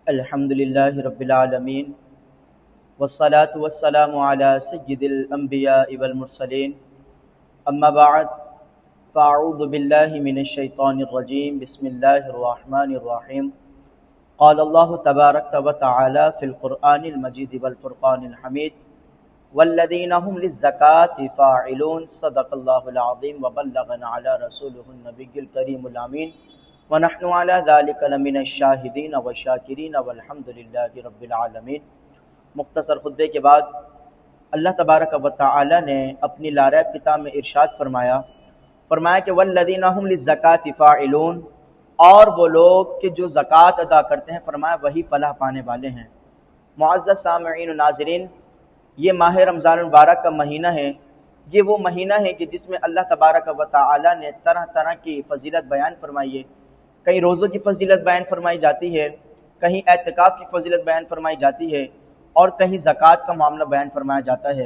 الحمد للہ رب العالمین والصلاة والسلام علی سید الانبیاء والمرسلین اما بعد فاعوذ باللہ من الشیطان الرجیم بسم اللہ الرحمن الرحیم قال اللہ تبارک و تعالی فی القرآن المجید والفرقان الحمید والذین هم للزکاة فاعلون صدق اللہ العظیم وبلغنا علی رسولہ النبی الکریم الامین وَنَحْنُ عَلَى ذَلِكَ لَمِنَ الشَّاهِدِينَ وَالشَّاكِرِينَ وَالْحَمْدُ لِلَّهِ رَبِّ الْعَالَمِينَ۔ مختصر خطبے کے بعد اللہ تبارک و تعالی نے اپنی لاریب کتاب میں ارشاد فرمایا کہ وَالَّذِينَ هُمْ لِلزَّكَاةِ فَاعِلُونَ، اور وہ لوگ کہ جو زکوٰۃ ادا کرتے ہیں، فرمایا وہی فلاح پانے والے ہیں۔ معزز سامعین و ناظرین، یہ ماہ رمضان المبارک کا مہینہ ہے۔ یہ وہ مہینہ ہے کہ جس میں اللہ تبارک و تعالی نے طرح طرح کی فضیلت بیان فرمائی ہے۔ کہیں روزوں کی فضیلت بیان فرمائی جاتی ہے، کہیں اعتکاف کی فضیلت بیان فرمائی جاتی ہے، اور کہیں زکوٰۃ کا معاملہ بیان فرمایا جاتا ہے۔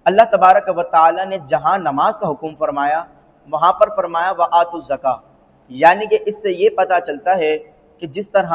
اللہ تبارک و تعالی نے جہاں نماز کا حکم فرمایا وہاں پر فرمایا وَآتُوا الزَّکَاۃَ، یعنی کہ اس سے یہ پتہ چلتا ہے کہ جس طرح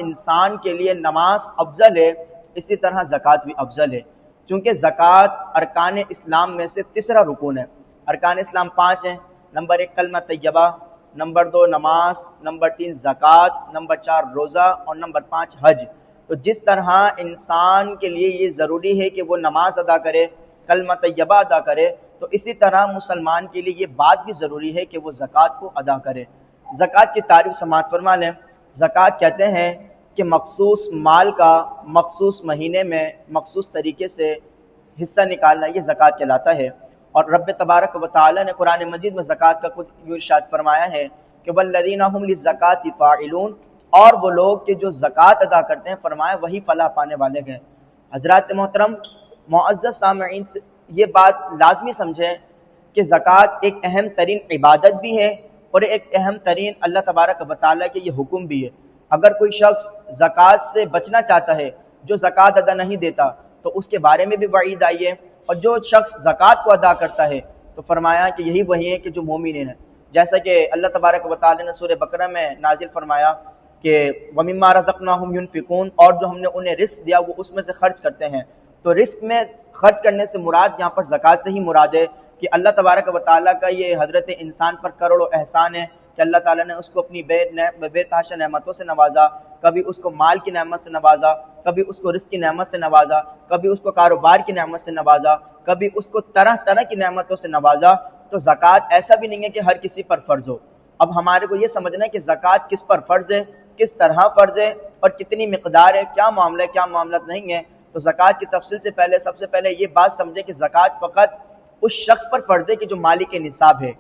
انسان کے لیے نماز افضل ہے، اسی طرح زکوٰۃ بھی افضل ہے، چونکہ زکوٰۃ ارکان اسلام میں سے تیسرا رکن ہے۔ ارکان اسلام 5 ہیں، نمبر 1 کلمہ طیبہ، نمبر 2 نماز، نمبر 3 زکوٰۃ، نمبر 4 روزہ، اور نمبر 5 حج۔ تو جس طرح انسان کے لیے یہ ضروری ہے کہ وہ نماز ادا کرے، کلمہ طیبہ ادا کرے، تو اسی طرح مسلمان کے لیے یہ بات بھی ضروری ہے کہ وہ زکوٰۃ کو ادا کرے۔ زکوٰۃ کی تعریف سماعت فرما لیں۔ زکوٰۃ کہتے ہیں کہ مخصوص مال کا مخصوص مہینے میں مخصوص طریقے سے حصہ نکالنا، یہ زکوٰۃ کہلاتا ہے۔ اور رب تبارک و تعالی نے قرآن مجید میں زکوٰۃ کا کچھ ارشاد فرمایا ہے کہ والذین هم للزکاۃ فاعلون، اور وہ لوگ کہ جو زکوٰۃ ادا کرتے ہیں، فرمایا وہی فلاح پانے والے ہیں۔ حضرات محترم، معزز سامعین، یہ بات لازمی سمجھیں کہ زکوٰۃ ایک اہم ترین عبادت بھی ہے اور ایک اہم ترین اللہ تبارک و تعالی کے یہ حکم بھی ہے۔ اگر کوئی شخص زکوٰۃ سے بچنا چاہتا ہے، جو زکوٰۃ ادا نہیں دیتا، تو اس کے بارے میں بھی وعید آئی ہے، اور جو شخص زکوٰۃ کو ادا کرتا ہے تو فرمایا کہ یہی وہی ہے کہ جو مومنین ہیں، جیسا کہ اللہ تبارک و تعالی نے سورہ بقرہ میں نازل فرمایا کہ وَمِمَّا رَزَقْنَاهُمْ يُنْفِقُونَ، اور جو ہم نے انہیں رزق دیا وہ اس میں سے خرچ کرتے ہیں۔ تو رزق میں خرچ کرنے سے مراد یہاں پر زکوٰۃ سے ہی مراد ہے کہ اللہ تبارک و تعالیٰ کا یہ حضرت انسان پر کروڑوں احسان ہے کہ اللہ تعالیٰ نے اس کو اپنی بے تحاشا نعمتوں سے نوازا، کبھی اس کو مال کی نعمت سے نوازا، کبھی اس کو رزق کی نعمت سے نوازا، کبھی اس کو کاروبار کی نعمت سے نوازا، کبھی اس کو طرح طرح کی نعمتوں سے نوازا۔ تو زکوٰۃ ایسا بھی نہیں ہے کہ ہر کسی پر فرض ہو۔ اب ہمارے کو یہ سمجھنا ہے کہ زکوٰۃ کس پر فرض ہے، کس طرح فرض ہے، اور کتنی مقدار ہے، کیا معاملہ ہے، کیا معاملات نہیں ہے۔ تو زکوٰۃ کی تفصیل سے پہلے سب سے پہلے یہ بات سمجھیں کہ زکوٰۃ فقط اس شخص پر فرض ہے کہ جو مالک نصاب ہے،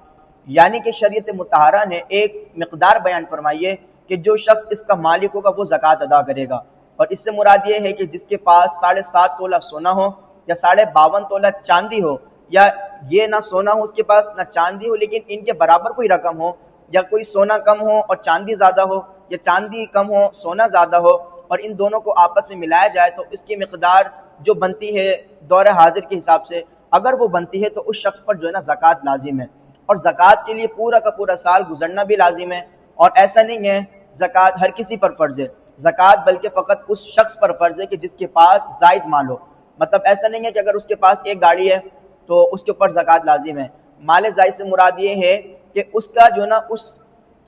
یعنی کہ شریعت مطہرہ نے ایک مقدار بیان فرمائی ہے کہ جو شخص اس کا مالک ہوگا وہ زکوٰۃ ادا کرے گا۔ اور اس سے مراد یہ ہے کہ جس کے پاس 7.5 تولہ سونا ہو، یا 52.5 تولہ چاندی ہو، یا یہ نہ سونا ہو اس کے پاس نہ چاندی ہو، لیکن ان کے برابر کوئی رقم ہو، یا کوئی سونا کم ہو اور چاندی زیادہ ہو، یا چاندی کم ہو سونا زیادہ ہو، اور ان دونوں کو آپس میں ملایا جائے تو اس کی مقدار جو بنتی ہے دور حاضر کے حساب سے، اگر وہ بنتی ہے تو اس شخص پر جو ہے نا زکوٰۃ لازم ہے۔ اور زکوٰۃ کے لیے پورا کا پورا سال گزرنا بھی لازم ہے، اور ایسا نہیں ہے زکوٰۃ ہر کسی پر فرض ہے۔ زکوٰۃ بلکہ فقط اس شخص پر فرض ہے کہ جس کے پاس زائد مال ہو۔ مطلب ایسا نہیں ہے کہ اگر اس کے پاس ایک گاڑی ہے تو اس کے اوپر زکوٰۃ لازم ہے۔ مال زائد سے مراد یہ ہے کہ اس کا جو ہے نا اس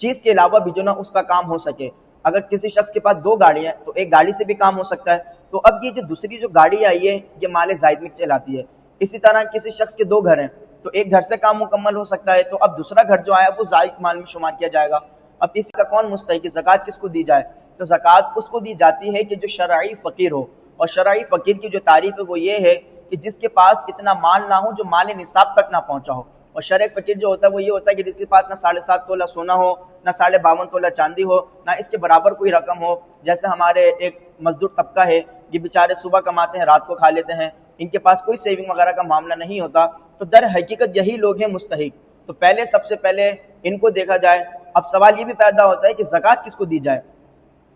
چیز کے علاوہ بھی جو ہے نا اس کا کام ہو سکے۔ اگر کسی شخص کے پاس 2 گاڑیاں ہیں تو ایک گاڑی سے بھی کام ہو سکتا ہے۔ تو اب یہ جو دوسری جو گاڑی آئی ہے یہ مال زائد میں چلاتی ہے۔ اسی طرح کسی شخص کے 2 گھر ہیں تو ایک گھر سے کام مکمل ہو سکتا ہے، تو اب دوسرا گھر جو آیا وہ زائد مال میں شمار کیا جائے گا۔ اب اس کا کون مستحق ہے، زکوٰۃ کس کو دی جائے؟ تو زکوٰۃ اس کو دی جاتی ہے کہ جو شرعی فقیر ہو، اور شرعی فقیر کی جو تعریف ہے وہ یہ ہے کہ جس کے پاس اتنا مال نہ ہو جو مال نصاب تک نہ پہنچا ہو۔ اور شرعی فقیر جو ہوتا ہے وہ یہ ہوتا ہے کہ جس کے پاس نہ 7.5 تولہ سونا ہو، نہ 52.5 تولہ چاندی ہو، نہ اس کے برابر کوئی رقم ہو۔ جیسے ہمارے ایک مزدور طبقہ ہے، یہ بیچارے صبح کماتے ہیں رات کو کھا لیتے ہیں، ان کے پاس کوئی سیونگ وغیرہ کا معاملہ نہیں ہوتا، تو در حقیقت یہی لوگ ہیں مستحق۔ تو پہلے سب سے پہلے ان کو دیکھا جائے۔ اب سوال یہ بھی پیدا ہوتا ہے کہ زکوٰۃ کس کو دی جائے،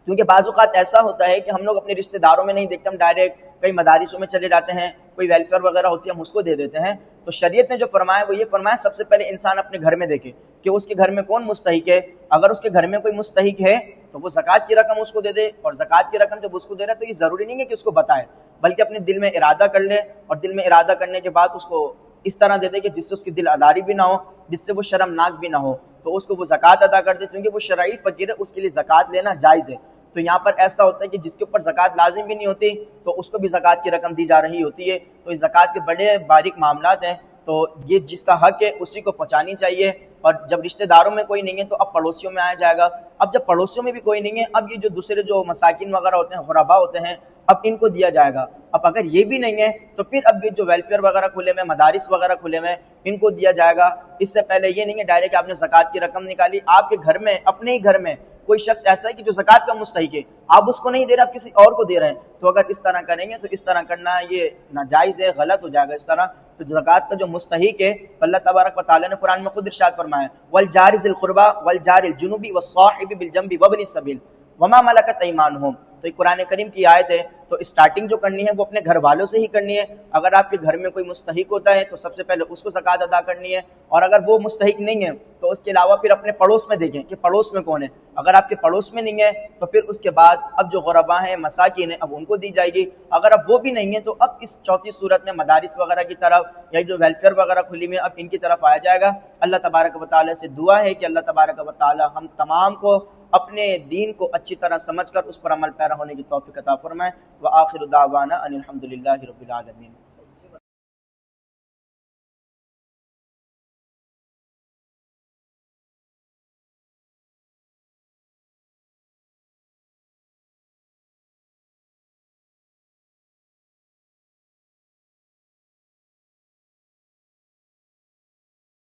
کیونکہ بعض اوقات ایسا ہوتا ہے کہ ہم لوگ اپنے رشتہ داروں میں نہیں دیکھتے، ہم ڈائریکٹ کئی مدارسوں میں چلے جاتے ہیں، کوئی ویلفیئر وغیرہ ہوتی ہے ہم اس کو دے دیتے ہیں۔ تو شریعت نے جو فرمایا وہ یہ فرمایا سب سے پہلے انسان اپنے گھر میں دیکھے کہ اس کے گھر میں کون مستحق ہے۔ اگر اس کے گھر میں کوئی مستحق ہے تو وہ زکوٰۃ کی رقم اس کو دے دے، اور زکوٰۃ کی رقم جب اس کو دے رہا ہے تو یہ ضروری نہیں ہے کہ اس کو بتائے، بلکہ اپنے دل میں ارادہ کر لے، اور دل میں ارادہ کرنے کے بعد اس کو اس طرح دے دے کہ جس سے اس کی دل آداری بھی نہ ہو، جس سے وہ شرمناک بھی نہ ہو، تو اس کو وہ زکوٰۃ ادا کر دے، کیونکہ وہ شرعی فقیر ہے، اس کے لیے زکوٰۃ لینا جائز ہے۔ تو یہاں پر ایسا ہوتا ہے کہ جس کے اوپر زکوٰۃ لازم بھی نہیں ہوتی تو اس کو بھی زکوٰۃ کی رقم دی جا رہی ہوتی ہے۔ تو اس زکوٰۃ کے بڑے باریک معاملات ہیں، تو یہ جس کا حق ہے اسی کو پہنچانی چاہیے۔ اور جب رشتہ داروں میں کوئی نہیں ہے تو اب پڑوسیوں میں آیا جائے گا۔ اب جب پڑوسیوں میں بھی کوئی نہیں ہے، اب یہ جو دوسرے جو مساکین وغیرہ ہوتے ہیں، غربا ہوتے ہیں، اب ان کو دیا جائے گا۔ اب اگر یہ بھی نہیں ہے تو پھر اب یہ جو ویلفیئر وغیرہ کھلے ہوئے، مدارس وغیرہ کھلے ہوئے، ان کو دیا جائے گا۔ اس سے پہلے یہ نہیں ہے ڈائریکٹ آپ نے زکوٰۃ کی رقم نکالی، آپ کے گھر میں، اپنے ہی گھر میں کوئی شخص ایسا ہے کہ جو زکوٰۃ کا مستحق ہے، آپ اس کو نہیں دے رہے، آپ کسی اور کو دے رہے ہیں، تو اگر اس طرح کریں گے تو اس طرح کرنا یہ ناجائز ہے، غلط ہو جائے گا اس طرح۔ تو زکوٰۃ کا جو مستحق ہے تو اللہ تبارک و تعالیٰ نے قرآن میں خود ارشاد فرمایا والجار ذی القربى والجار الجنب والصاحب بالجنب وابن السبیل وما ملکت ایمانہم۔ تو یہ قرآن کریم کی آیت ہے، تو اسٹارٹنگ جو کرنی ہے وہ اپنے گھر والوں سے ہی کرنی ہے۔ اگر آپ کے گھر میں کوئی مستحق ہوتا ہے تو سب سے پہلے اس کو زکوٰۃ ادا کرنی ہے، اور اگر وہ مستحق نہیں ہے تو اس کے علاوہ پھر اپنے پڑوس میں دیکھیں کہ پڑوس میں کون ہے۔ اگر آپ کے پڑوس میں نہیں ہے تو پھر اس کے بعد اب جو غربا ہیں، مساکین ہیں، اب ان کو دی جائے گی۔ اگر اب وہ بھی نہیں ہے تو اب اس چوتھی صورت میں مدارس وغیرہ کی طرف یا جو ویلفیئر وغیرہ کھلی ہوئی ہے، اب ان کی طرف آیا جائے گا۔ اللہ تبارک و تعالیٰ سے دعا ہے کہ اللہ تبارک و تعالیٰ ہم تمام کو اپنے دین کو اچھی طرح سمجھ کر اس پر عمل پیرا ہونے کی توفیق عطا فرمائے۔ وآخر دعوانا ان الحمد للہ رب العالمین۔